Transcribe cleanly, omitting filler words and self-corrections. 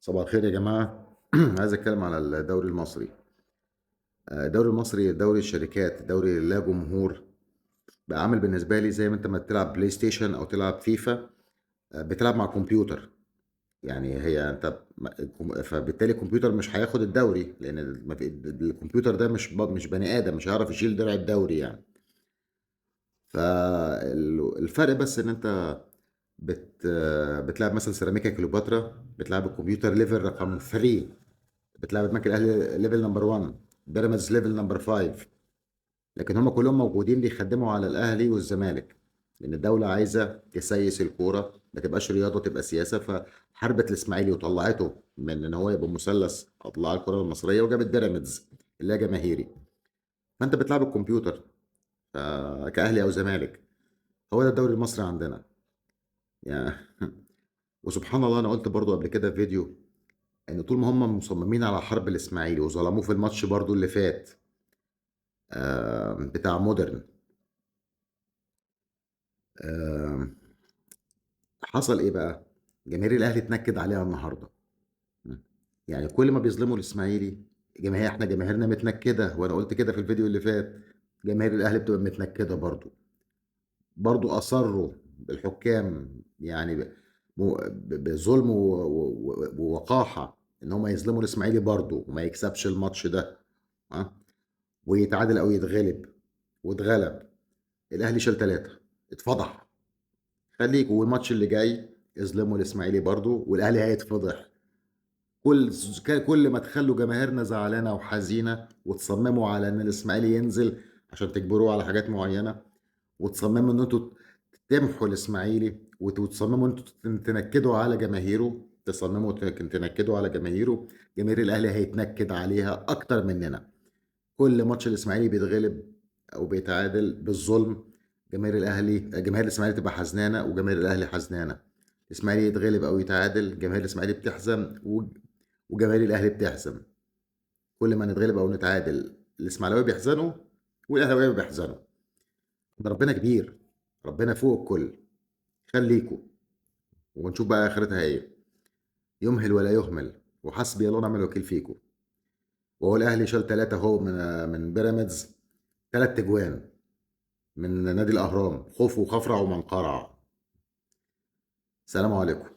صباح الخير يا جماعة. عايز أتكلم على الدوري المصري. الدوري المصري دوري الشركات، دوري لا جمهور. بقى عامل بالنسبة لي زي ما أنت ما تلعب بلاي ستيشن أو تلعب فيفا. بتلعب مع كمبيوتر. يعني هي أنت فبالتالي الكمبيوتر مش هياخد الدوري، لأن الكمبيوتر ده مش بني آدم، مش هيعرف يشيل درع الدوري يعني. فالفرق بس إن أنت بتلعب مثلا سيراميكا كليوباترا، بتلعب الكمبيوتر ليفل رقم 3، بتلعب البنك الاهلي ليفل نمبر 1، بيراميدز ليفل نمبر 5. لكن هم كلهم موجودين بيخدموا على الاهلي والزمالك، لان الدوله عايزه تسيس الكوره، ما تبقاش رياضه تبقى سياسه. فحاربت الاسماعيلي وطلعته من ان هو يبقى مثلث اضلاع الكره المصريه، وجابت بيراميدز اللي هي جماهيري. فانت بتلعب الكمبيوتر كاهلي او زمالك. هو ده الدوري المصري عندنا يعني. وسبحان الله، انا قلت برضو قبل كده في فيديو ان طول ما هم مصممين على حرب الاسماعيلي وظلموه في الماتش برضو اللي فات، بتاع مودرن، آه، حصل ايه بقى؟ جماهير الاهلي اتنكد عليها النهارده. يعني كل ما بيظلموا الاسماعيلي، احنا جماهيرنا متنكده، وانا قلت كده في الفيديو اللي فات. جماهير الاهلي بتبقى متنكده برضو اصروا الحكام يعني بظلم ووقاحه ان هم يظلموا الاسماعيلي برضو وما يكسبش الماتش ده. ها، ويتعادل او يتغلب، واتغلب. الاهلي شال ثلاثه، اتفضح. خليك، والماتش اللي جاي اظلموا الاسماعيلي برضو والاهلي هيتفضح. كل كل ما تخلوا جماهيرنا زعلانه وحزينه وتصمموا على ان الاسماعيلي ينزل عشان تجبروه على حاجات معينه، وتصمموا ان انتوا تمحوا الاسماعيلي، وتصمموا ان انتوا تنكدوا على جماهيره، تصمموا تنكدوا على جماهيره. جماهير الاهلي هيتنكد عليها اكتر مننا. كل ماتش الاسماعيلي بيتغلب او بيتعادل بالظلم، جماهير الاسماعيلي تبقى حزنانه وجماهير الاهلي حزنانه. الاسماعيلي يتغلب او يتعادل، جماهير الاسماعيلي بتحزن وجماهير الاهلي بتحزن. كل ما نتغلب او نتعادل، الاسماعيلاويه بيحزنوا والاهلاويه بيحزنوا. ده ربنا كبير، ربنا فوق الكل. خليكوا ونشوف بقى اخرتها ايه. يمهل ولا يهمل، وحسبي الله ونعم الوكيل فيكم. وهو الاهلي شال ثلاثه اهو من بيراميدز، ثلاث تجوان من نادي الأهرام، خوف وخفرع ومنقرع. سلام عليكم.